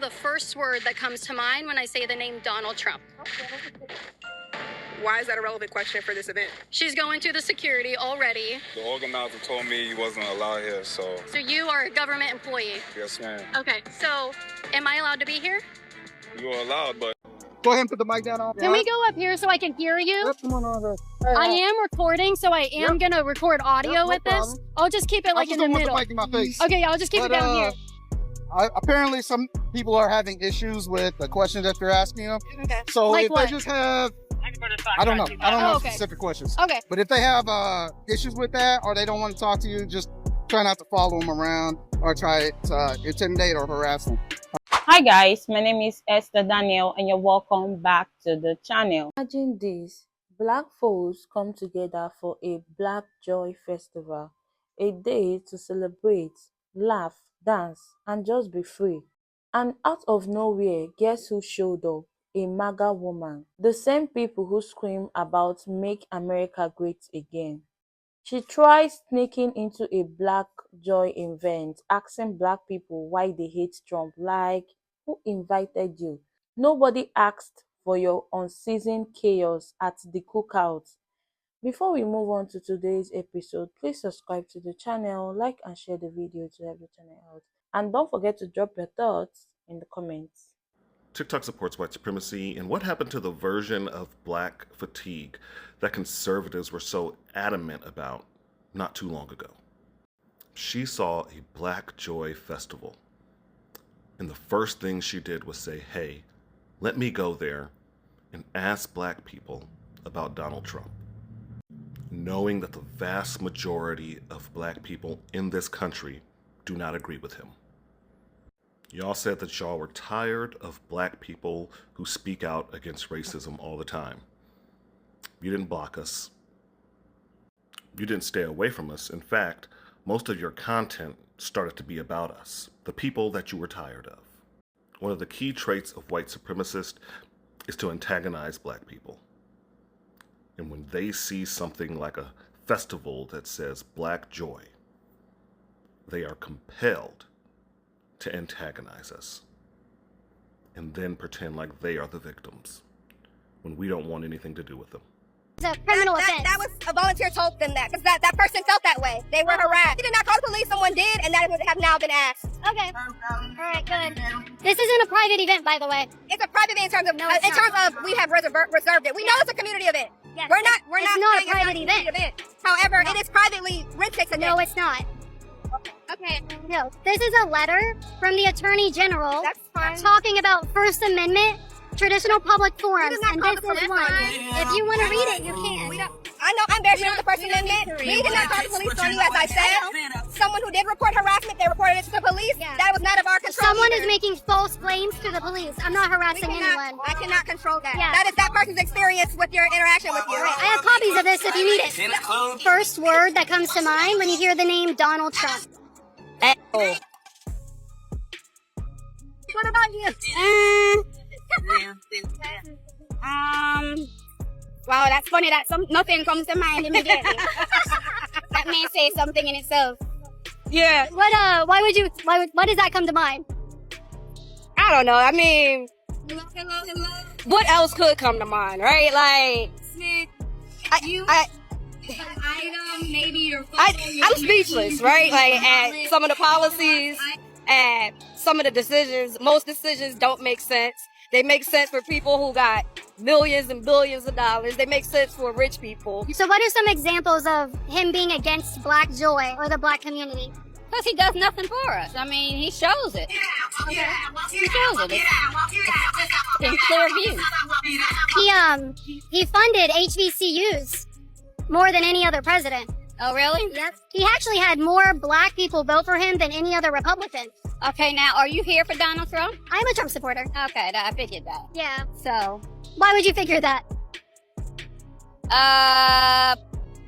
the first word that comes to mind when I say the name Donald Trump. Why is that a relevant question for this event? She's going through the security already. The organizer told me he wasn't allowed here, so... So you are a government employee? Yes, ma'am. Okay, so am I allowed to be here? You are allowed, but... Go ahead and put the mic down. Can we go up here so I can hear you? Yep, come on over. I am recording, so I am going to record audio with this. I'll just keep it like in the middle. I just don't want the mic in my face. Okay, I'll just keep it down here. Apparently, some people are having issues with the questions that you're asking them. Okay. So like if what? they just have... I don't know. I don't know specific questions. Okay. But if they have issues with that, or they don't want to talk to you, just try not to follow them around or try to intimidate or harass them. Hi guys, my name is Esther Daniel and you're welcome back to the channel. Imagine this, black folks come together for a Black Joy Festival, a day to celebrate, laugh, dance and just be free. And out of nowhere, guess who showed up? A MAGA woman. The same people who scream about Make America Great Again. She tried sneaking into a Black Joy event, asking black people why they hate Trump, like, who invited you? Nobody asked for your unceasing chaos at the cookout. Before we move on to today's episode, please subscribe to the channel, like and share the video to help the channel out. And don't forget to drop your thoughts in the comments. TikTok supports white supremacy, and what happened to the version of black fatigue that conservatives were so adamant about not too long ago? She saw a Black Joy Festival, and the first thing she did was say, hey, let me go there and ask black people about Donald Trump, knowing that the vast majority of black people in this country do not agree with him. Y'all said that y'all were tired of black people who speak out against racism all the time. You didn't block us. You didn't stay away from us. In fact, most of your content started to be about us, the people that you were tired of. One of the key traits of white supremacists is to antagonize black people. And when they see something like a festival that says Black Joy, they are compelled to antagonize us and then pretend like they are the victims when we don't want anything to do with them. It's a criminal offense. That was a volunteer told them that because that person felt that way. They were harassed. They did not call the police. Someone did, and that would have now been asked. Okay. All right, good. This isn't a private event, by the way. It's a private event in terms of we have reserved it. We know it's a community event. Yes. We're not a private event. However, it is privately rented. No, it's not. Okay. No, this is a letter from the Attorney General talking about First Amendment, traditional public forums, and this is one. If you want to read it, you can. I know I'm very familiar with the First Amendment. We did not call the police on you, as I said. Someone who did report harassment, they reported it to the police. Yeah. That was not of our control. Someone is making false claims to the police. I'm not harassing anyone. I cannot control that. Yeah. That is that person's experience with your interaction with you. Right. I have copies of this if you need it. First word that comes to mind when you hear the name Donald Trump. Oh. What about you? Wow, that's funny that nothing comes to mind immediately. That may say something in itself. Yeah. Why does that come to mind? I don't know. I mean, what else could come to mind, right? Like, I'm speechless, right? Like, at some of the policies, at some of the decisions, most decisions don't make sense. They make sense for people who got millions and billions of dollars. They make sense for rich people. So what are some examples of him being against Black Joy or the Black community? Because he does nothing for us. I mean, he shows it. He shows it. It's in clear view. He funded HBCUs more than any other president. Oh, really? Yes. He actually had more black people vote for him than any other Republican. Okay, now, are you here for Donald Trump? I'm a Trump supporter. Okay, I figured that. Yeah. So. Why would you figure that?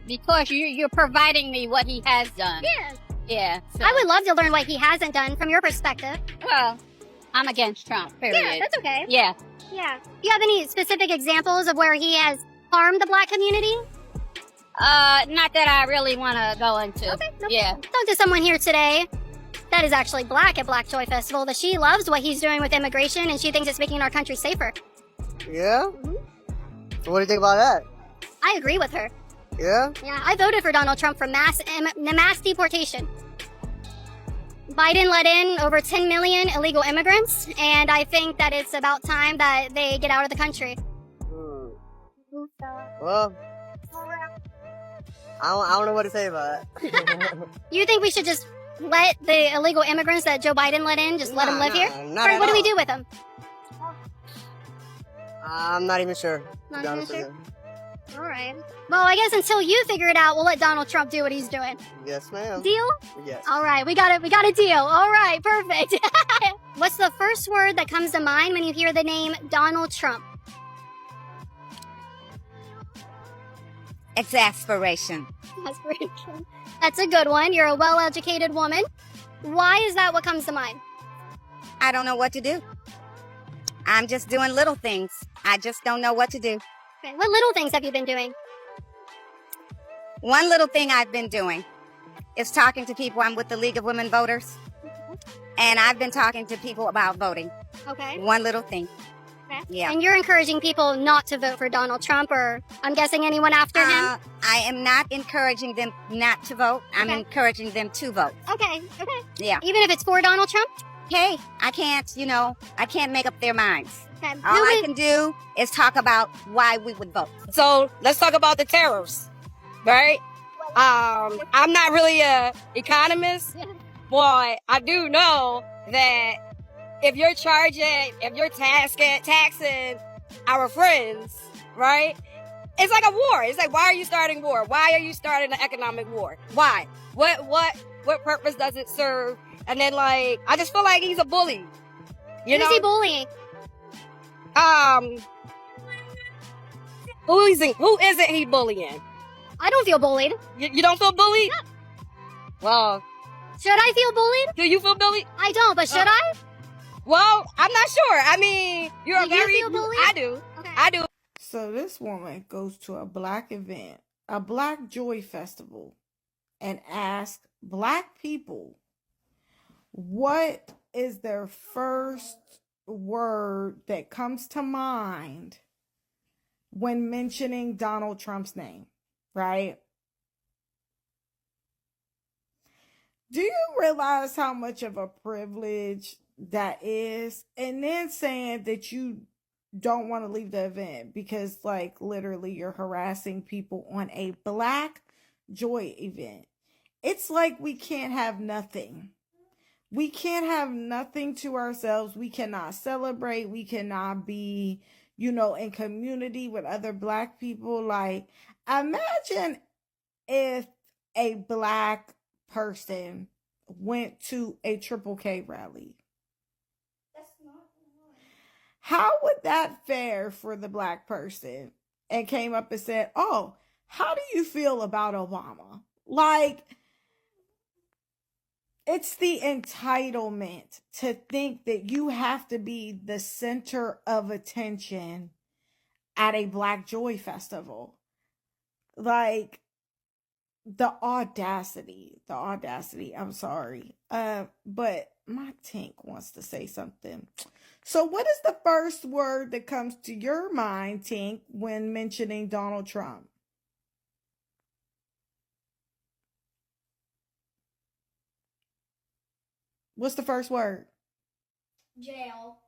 Because you're providing me what he has done. Yeah. Yeah. So. I would love to learn what he hasn't done from your perspective. Well, I'm against Trump, period. Yeah, that's okay. Yeah. Yeah. Do you have any specific examples of where he has harmed the black community? Not that I really want to go into. Okay. No. Yeah. Talk to someone here today that is actually black at Black Joy Festival, that she loves what he's doing with immigration and she thinks it's making our country safer. Yeah? So what do you think about that? I agree with her. Yeah? Yeah, I voted for Donald Trump for mass deportation. Biden let in over 10 million illegal immigrants, and I think that it's about time that they get out of the country. Well, I don't know what to say about that. You think we should just let the illegal immigrants that Joe Biden let in, just let them live here? Not Or what do we do with them? I'm not even sure. Not even sure? All right. Well, I guess until you figure it out, we'll let Donald Trump do what he's doing. Yes, ma'am. Deal? Yes. All right, we got a deal. All right, perfect. What's the first word that comes to mind when you hear the name Donald Trump? Exasperation. Exasperation. That's a good one. You're a well-educated woman. Why is that what comes to mind? I don't know what to do. I'm just doing little things. I just don't know what to do. Okay, what little things have you been doing? One little thing I've been doing is talking to people. I'm with the League of Women Voters, and I've been talking to people about voting. Okay. One little thing. Okay. Yeah. And you're encouraging people not to vote for Donald Trump, or I'm guessing anyone after him? I am not encouraging them not to vote. I'm encouraging them to vote. Okay, okay. Yeah. Even if it's for Donald Trump? Hey, I can't make up their minds. Okay. All I can do is talk about why we would vote. So let's talk about the tariffs, right? I'm not really a economist, but I do know that if you're taxing our friends, right? It's like a war. It's like, why are you starting war? Why are you starting an economic war? Why? What purpose does it serve? And then, like, I just feel like he's a bully. You know? Who's he bullying? Who isn't he bullying? I don't feel bullied. You don't feel bullied? No. Well, should I feel bullied? Do you feel bullied? I don't, but should I? Well, I'm not sure. I mean, Do you feel bullied? I do. Okay. I do. So this woman goes to a black event, a Black Joy Festival, and asks black people what is their first word that comes to mind when mentioning Donald Trump's name, right? Do you realize how much of a privilege that is? And then saying that you don't want to leave the event because, like, literally you're harassing people on a Black Joy event. It's like we can't have nothing. We can't have nothing to ourselves. We cannot celebrate. We cannot be, in community with other black people. Like, imagine if a black person went to a Triple K rally. How would that fare for the black person? And came up and said, "Oh, how do you feel about Obama?" Like, it's the entitlement to think that you have to be the center of attention at a Black Joy Festival. Like, the audacity, I'm sorry. But my Tink wants to say something. So what is the first word that comes to your mind, Tink, when mentioning Donald Trump? What's the first word? Jail.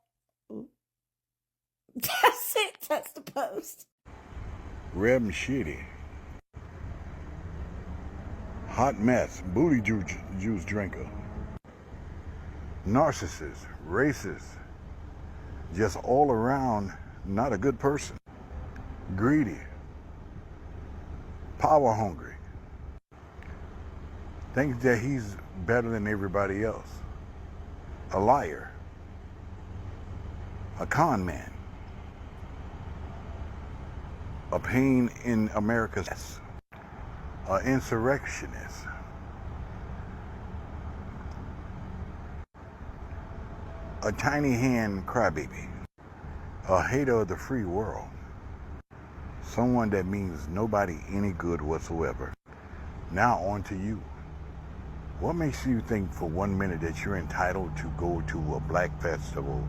That's it. That's the post. Reb and shitty. Hot mess. Booty juice drinker. Narcissist. Racist. Just all around not a good person. Greedy. Power hungry. Thinks that he's better than everybody else. A liar, a con man, a pain in America's ass, an insurrectionist, a tiny hand crybaby, a hater of the free world, someone that means nobody any good whatsoever. Now on to you. What makes you think for 1 minute that you're entitled to go to a black festival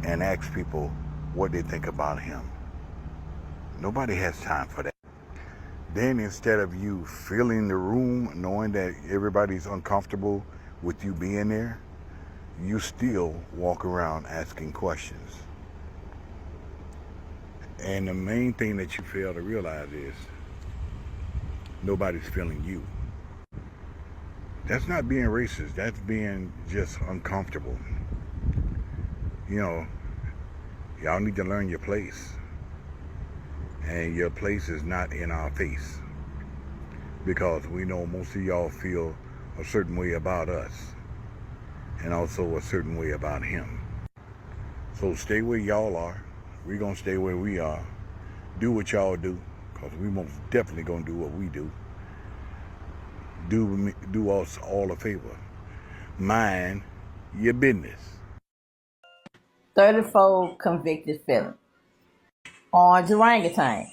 and ask people what they think about him? Nobody has time for that. Then instead of you filling the room knowing that everybody's uncomfortable with you being there, you still walk around asking questions. And the main thing that you fail to realize is nobody's feeling you. That's not being racist. That's being just uncomfortable. You know, y'all need to learn your place. And your place is not in our face. Because we know most of y'all feel a certain way about us. And also a certain way about him. So stay where y'all are. We're going to stay where we are. Do what y'all do. Because we most definitely going to do what we do. Do us all a favor. Mind your business. 34 convicted felon. Orange orangutan.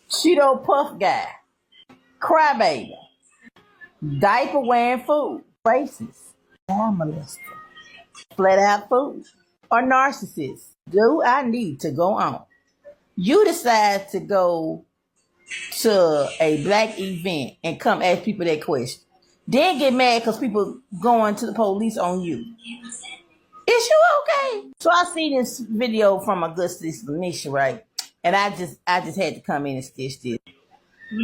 Cheeto puff guy. Crybaby. Diaper wearing fool. Racist. Child molester. Flat out fool. Or narcissist. Do I need to go on? You decide to go to a black event and come ask people that question. Then get mad because people going to the police on you. Is you okay? So I see this video from a good sister, Misha, right? And I just had to come in and sketch this.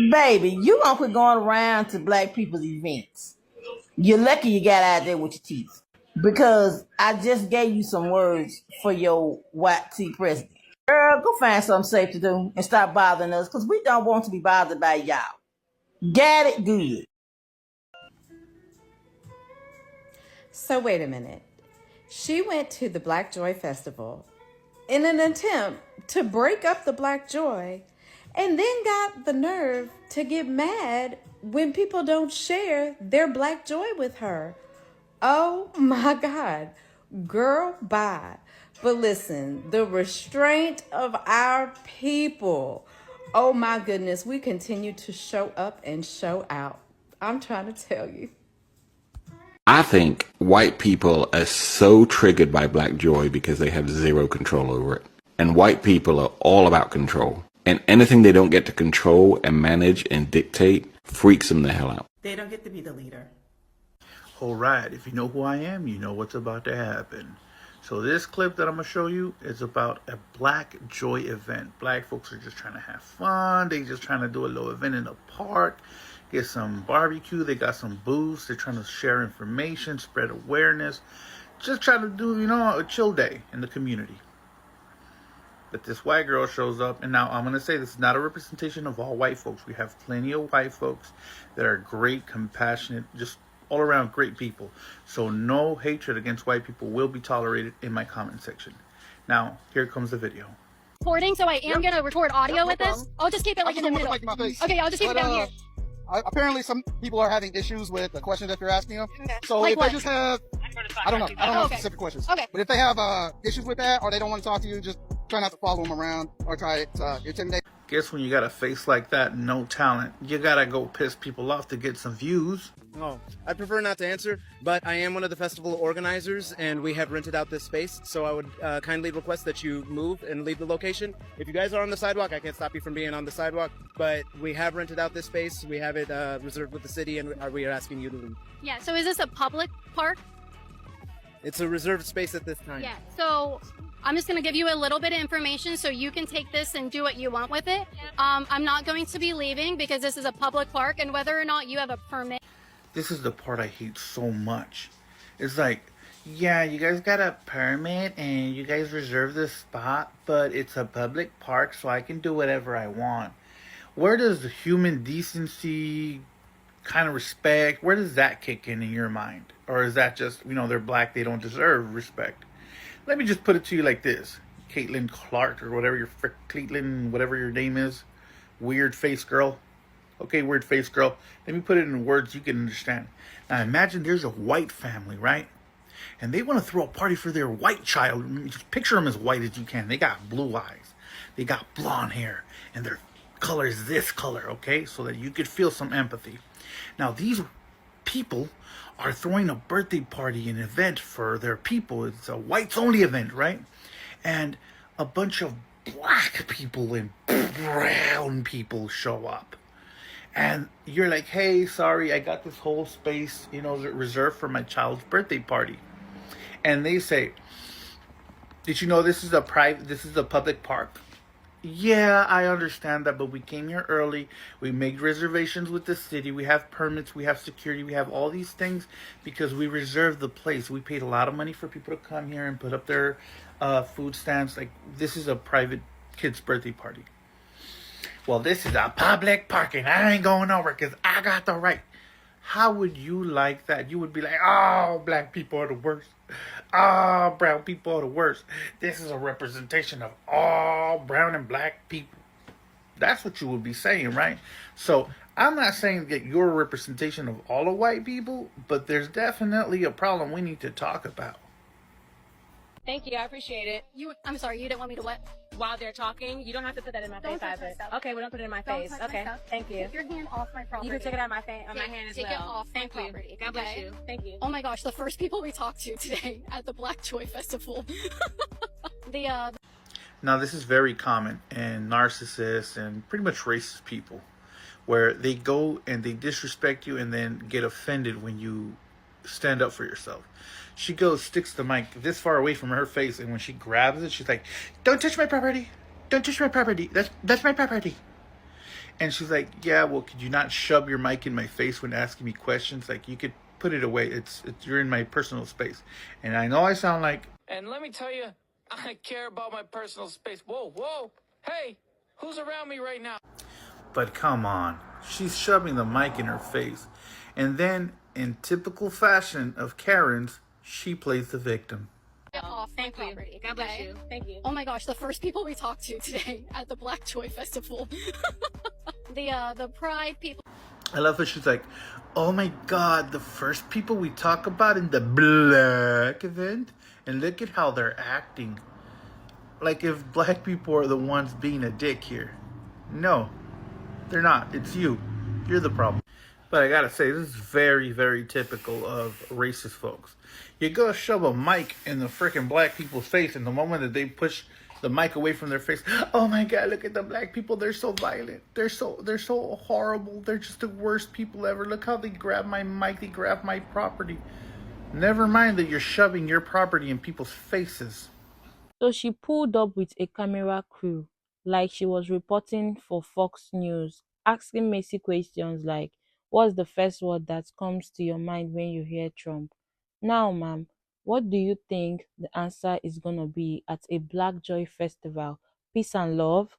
Baby, you gonna quit going around to black people's events. You're lucky you got out there with your teeth. Because I just gave you some words for your white tea president. Girl, go find something safe to do and stop bothering us because we don't want to be bothered by y'all. Got it? Good. So wait a minute. She went to the Black Joy Festival in an attempt to break up the Black Joy and then got the nerve to get mad when people don't share their Black Joy with her. Oh my God. Girl, bye. But listen, the restraint of our people. Oh my goodness, we continue to show up and show out. I'm trying to tell you. I think white people are so triggered by black joy because they have zero control over it. And white people are all about control. And anything they don't get to control and manage and dictate freaks them the hell out. They don't get to be the leader. All right, if you know who I am, you know what's about to happen. So this clip that I'm going to show you is about a Black Joy event. Black folks are just trying to have fun. They just trying to do a little event in the park. Get some barbecue. They got some booths. They're trying to share information, spread awareness. Just trying to do, you know, a chill day in the community. But this white girl shows up. And now I'm going to say this is not a representation of all white folks. We have plenty of white folks that are great, compassionate, just all around great people. So no hatred against white people will be tolerated in my comment section. Now, here comes the video. Recording, so I am going to record audio with this. I'll just keep it like in the middle. Okay, I'll just keep it down here. Apparently some people are having issues with the questions that you're asking them. So like if what? they just have, I don't know specific questions. Okay. But if they have issues with that or they don't want to talk to you, just try not to follow them around or try to intimidate. Guess when you got a face like that, no talent, you gotta go piss people off to get some views. Oh, I prefer not to answer, but I am one of the festival organizers and we have rented out this space, so I would kindly request that you move and leave the location. If you guys are on the sidewalk, I can't stop you from being on the sidewalk, but we have rented out this space. We have it reserved with the city and we are asking you to leave. Yeah, so is this a public park? It's a reserved space at this time. Yeah, so I'm just going to give you a little bit of information so you can take this and do what you want with it. I'm not going to be leaving because this is a public park, and whether or not you have a permit. This is the part I hate so much. It's like, yeah, you guys got a permit and you guys reserve this spot, but it's a public park so I can do whatever I want. Where does the human decency, kind of respect, where does that kick in your mind? Or is that just, you know, they're black, they don't deserve respect? Let me just put it to you like this. Caitlin Clark or whatever your Caitlin, whatever your name is. Weird face girl. Okay, weird face girl. Let me put it in words you can understand. Now imagine there's a white family, right? And they want to throw a party for their white child. Just picture them as white as you can. They got blue eyes. They got blonde hair. And their color is this color, okay? So that you could feel some empathy. Now these people are throwing a birthday party, an event for their people. It's a whites only event, right? And a bunch of black people and brown people show up. And you're like, hey, sorry, I got this whole space, reserved for my child's birthday party. And they say, did you know this is a public park? Yeah, I understand that, but we came here early. We made reservations with the city. We have permits. We have security. We have all these things because we reserved the place. We paid a lot of money for people to come here and put up their food stands. Like, this is a private kid's birthday party. Well, this is a public park and I ain't going over because I got the right. How would you like that? You would be like, oh, black people are the worst. Oh, brown people are the worst. This is a representation of all brown and black people. That's what you would be saying, right? So I'm not saying that you're a representation of all of white people, but there's definitely a problem we need to talk about. Thank you. I appreciate it. I'm sorry, you didn't want me to what? While they're talking, you don't have to put that in my Don't face touch my either. stuff. Okay, we don't put it in my Don't face. touch my Okay, stuff. thank you. Take your hand off my property. You can take it out my hand as Take well. it off Thank my you. property. God bless okay? you. Thank you. Oh my gosh, the first people we talked to today at the Black Joy Festival. Now, this is very common in narcissists and pretty much racist people, where they go and they disrespect you and then get offended when you stand up for yourself. She goes, sticks the mic this far away from her face, and when she grabs it, she's like, don't touch my property. Don't touch my property. That's my property. And she's like, yeah, well, could you not shove your mic in my face when asking me questions? Like, you could put it away. It's you're in my personal space. And I know I sound like... And let me tell you, I care about my personal space. Whoa. Hey, who's around me right now? But come on, she's shoving the mic in her face. And then, in typical fashion of Karens, she plays the victim. Off Thank my you. property. God bless okay? you. Thank you. Oh my gosh, the first people we talked to today at the Black Joy Festival. the Pride people. I love that she's like, oh my God, the first people we talk about in the black event, and look at how they're acting. Like if black people are the ones being a dick here. No, they're not. It's you. You're the problem. But I gotta say, this is very, very typical of racist folks. You go shove a mic in the freaking black people's face, and the moment that they push the mic away from their face, oh my God, look at the black people. They're so violent. They're so horrible. They're just the worst people ever. Look how they grab my mic. They grab my property. Never mind that you're shoving your property in people's faces. So she pulled up with a camera crew, like she was reporting for Fox News, asking Macy questions like, what's the first word that comes to your mind when you hear Trump? Now, ma'am, what do you think the answer is gonna be at a Black Joy Festival? Peace and love?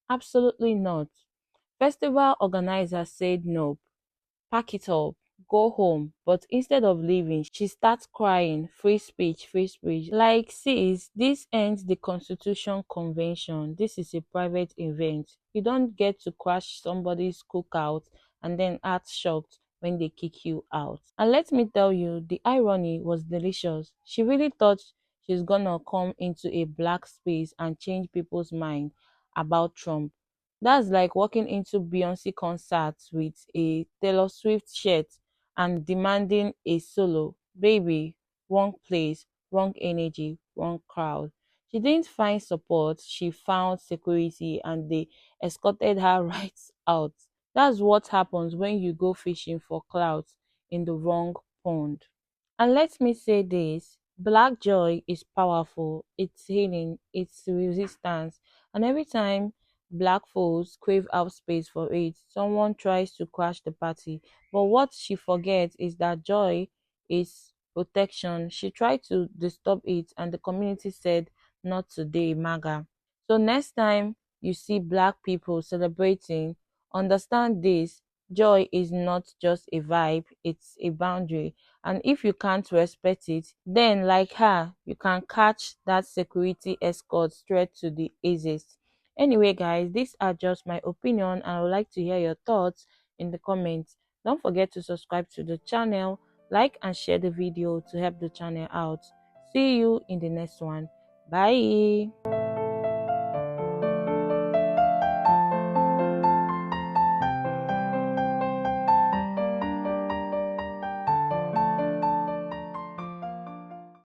Absolutely not. Festival organizers said nope. Pack it up, go home. But instead of leaving, she starts crying, free speech, free speech. Like, sis, this ends the Constitution Convention. This is a private event. You don't get to crash somebody's cookout and then act shocked when they kick you out. And let me tell you, the irony was delicious. She really thought she's gonna come into a black space and change people's mind about Trump. That's like walking into Beyonce concert with a Taylor Swift shirt and demanding a solo. Baby, wrong place, wrong energy, wrong crowd. She didn't find support, she found security and they escorted her right out. That's what happens when you go fishing for clout in the wrong pond. And let me say this, black joy is powerful, it's healing, it's resistance, and every time black folks crave out space for it, someone tries to crash the party. But what she forgets is that joy is protection. She tried to disturb it, and the community said, not today, MAGA. So next time you see black people celebrating, understand this, joy is not just a vibe, it's a boundary. And if you can't respect it, then like her, you can catch that security escort straight to the exit. Anyway, guys, these are just my opinion and I would like to hear your thoughts in the comments. Don't forget to subscribe to the channel, like and share the video to help the channel out. See you in the next one. Bye.